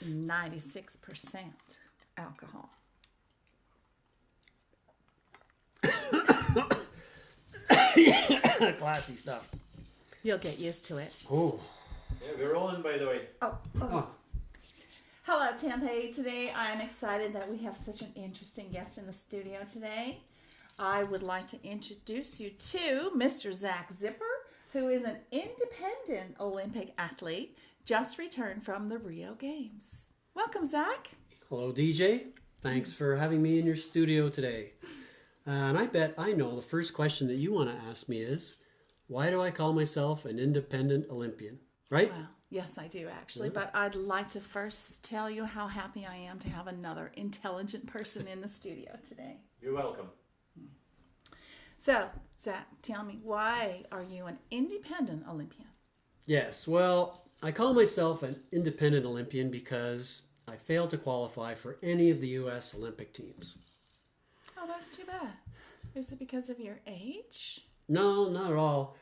96% alcohol. Classy stuff. You'll get used to it. Oh. Yeah, we're rolling, by the way. Oh. Hello, Tampa. Today I'm excited that we have such an interesting guest in the studio today. I would like to introduce you to Mr. Zac Zipper, who is an independent Olympic athlete just returned from the Rio Games. Welcome, Zac. Hello, DJ. Thanks for having me in your studio today. And I bet I know the first question that you want to ask me is, why do I call myself an independent Olympian? Right? Well, yes, I do actually, but I'd like to first tell you how happy I am to have another intelligent person in the studio today. You're welcome. So, Zac, tell me, why are you an independent Olympian? Yes, well, I call myself an independent Olympian because I failed to qualify for any of the U.S. Olympic teams. Oh, that's too bad. Is it because of your age? No, not at all.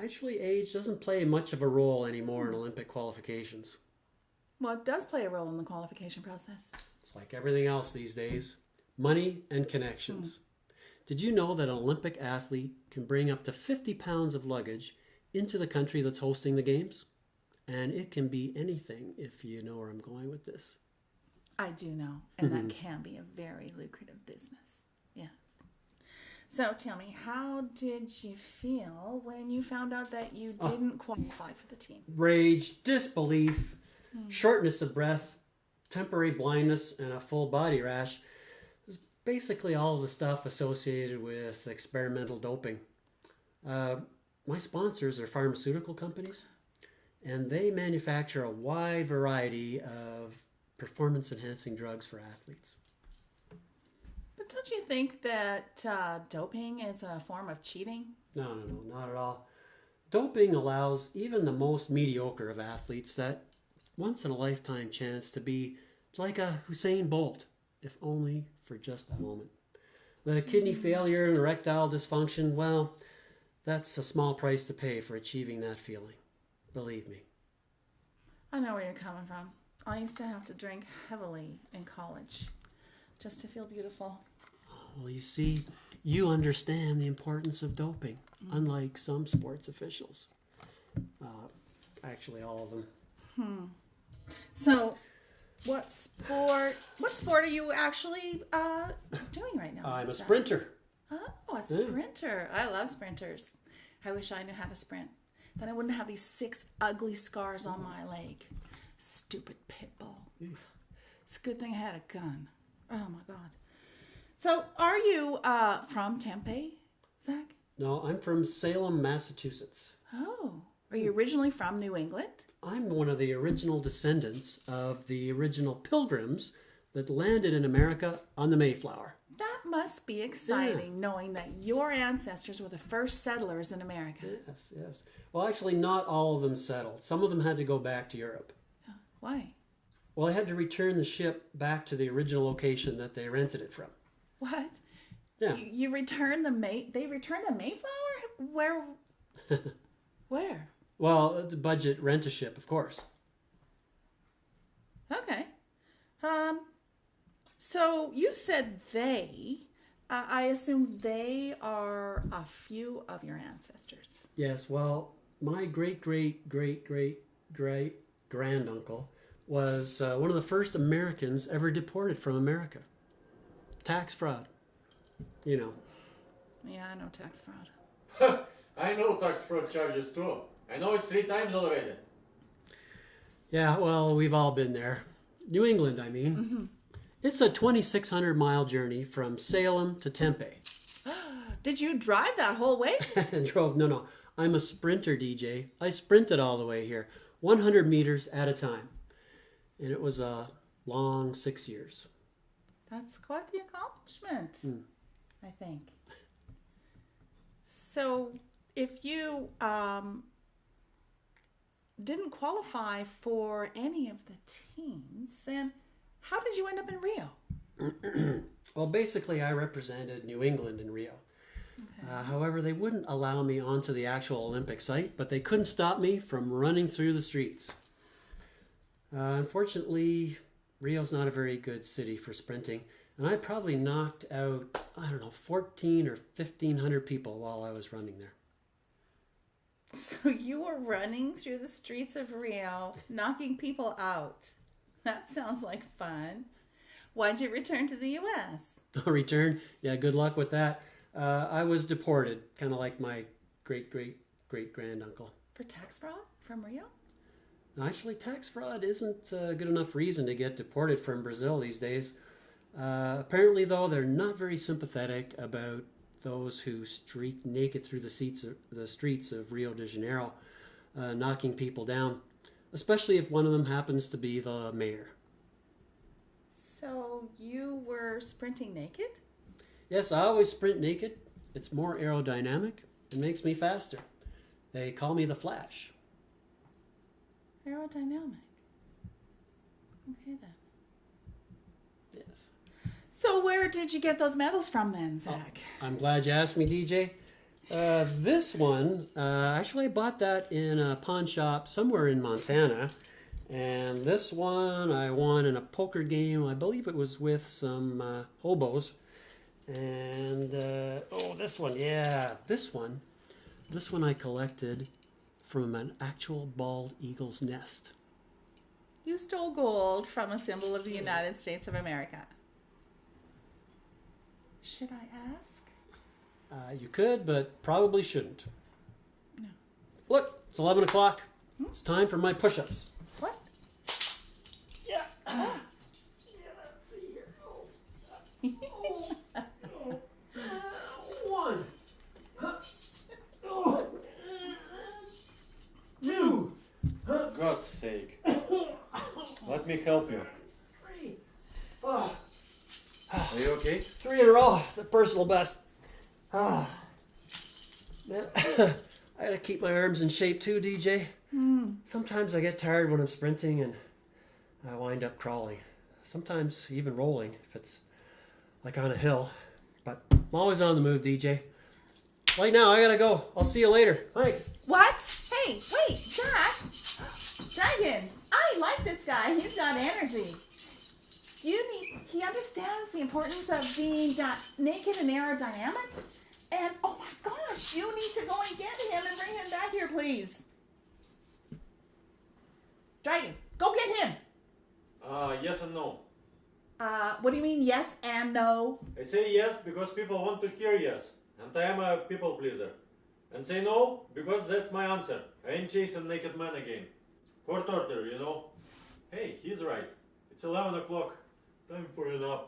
Actually, age doesn't play much of a role anymore in Olympic qualifications. Well, it does play a role in the qualification process. It's like everything else these days. Money and connections. Did you know that an Olympic athlete can bring up to 50 pounds of luggage into the country that's hosting the games? And it can be anything, if you know where I'm going with this. I do know, and that can be a very lucrative business. Yes. So tell me, how did you feel when you found out that you didn't qualify for the team? Rage, disbelief, shortness of breath, temporary blindness, and a full body rash is basically all the stuff associated with experimental doping. My sponsors are pharmaceutical companies, and they manufacture a wide variety of performance-enhancing drugs for athletes. But don't you think that doping is a form of cheating? No, not at all. Doping allows even the most mediocre of athletes that once-in-a-lifetime chance to be like a Usain Bolt, if only for just a moment. The kidney failure and erectile dysfunction, well, that's a small price to pay for achieving that feeling. Believe me. I know where you're coming from. I used to have to drink heavily in college just to feel beautiful. Well, you see, you understand the importance of doping, unlike some sports officials. Actually, all of them. So, what sport are you actually doing right now? I'm a Zac? sprinter. Oh, a sprinter. I love sprinters. I wish I knew how to sprint. Then I wouldn't have these 6 ugly scars on my leg. Stupid pit bull. It's a good thing I had a gun. Oh my God. So, are you from Tempe, Zac? No, I'm from Salem, Massachusetts. Oh, are you originally from New England? I'm one of the original descendants of the original pilgrims that landed in America on the Mayflower. That must be exciting, knowing that your ancestors were the first settlers in America. Yes. Well, actually, not all of them settled. Some of them had to go back to Europe. Why? Well, they had to return the ship back to the original location that they rented it from. What? Yeah. You returned they returned the Mayflower? Where? Where? Well, the budget rent a ship, of course. Okay. So you said they. I assume they are a few of your ancestors. Yes, well, my great-great-great-great-great-granduncle was one of the first Americans ever deported from America. Tax fraud. You know. Yeah, I know tax fraud. I know tax fraud charges too. I know it 3 times already. Yeah, well, we've all been there. New England, I mean. It's a 2,600-mile journey from Salem to Tempe. Did you drive that whole way? No. I'm a sprinter, DJ. I sprinted all the way here, 100 meters at a time. And it was a long 6 years. That's quite the accomplishment, I think. So, if you didn't qualify for any of the teams, then how did you end up in Rio? Well, basically, I represented New England in Rio. Okay. However, they wouldn't allow me onto the actual Olympic site, but they couldn't stop me from running through the streets. Unfortunately, Rio's not a very good city for sprinting, and I probably knocked out, I don't know, 14 or 1,500 people while I was running there. So you were running through the streets of Rio, knocking people out. That sounds like fun. Why'd you return to the U.S.? Return? Yeah, good luck with that. I was deported, kind of like my great-great-great-granduncle. For tax fraud from Rio? Actually, tax fraud isn't a good enough reason to get deported from Brazil these days. Apparently, though, they're not very sympathetic about those who streak naked through the streets of Rio de Janeiro, knocking people down, especially if one of them happens to be the mayor. So you were sprinting naked? Yes, I always sprint naked. It's more aerodynamic. It makes me faster. They call me the Flash. Aerodynamic. Okay then. Yes. So where did you get those medals from then, Zach? I'm glad you asked me, DJ. This one, actually I bought that in a pawn shop somewhere in Montana. And this one I won in a poker game. I believe it was with some hobos. And, this one, yeah, this one I collected from an actual bald eagle's nest. You stole gold from a symbol of the United States of America. Should I ask? You could, but probably shouldn't. No. Look, it's 11 o'clock. It's time for my push-ups. What? Yeah. Oh. Let's see here. One. Two. God's sake. Let me help you. Three. Are you okay? 3 in a row. It's a personal best. Man, I gotta keep my arms in shape too, DJ. Sometimes I get tired when I'm sprinting and I wind up crawling. Sometimes even rolling if it's like on a hill. But I'm always on the move, DJ. Right now, I gotta go. I'll see you later. Thanks. What? Hey, wait, Zach. Dragan, I like this guy. He's got energy. He understands the importance of being naked and aerodynamic. And, oh my gosh, you need to go and get him and bring him back here, please. Dragan, go get him. Yes and no. What do you mean yes and no? I say yes because people want to hear yes. And I am a people pleaser. And say no because that's my answer. I ain't chasing naked man again. Court order, you know. Hey, he's right. It's 11 o'clock. Time for a nap.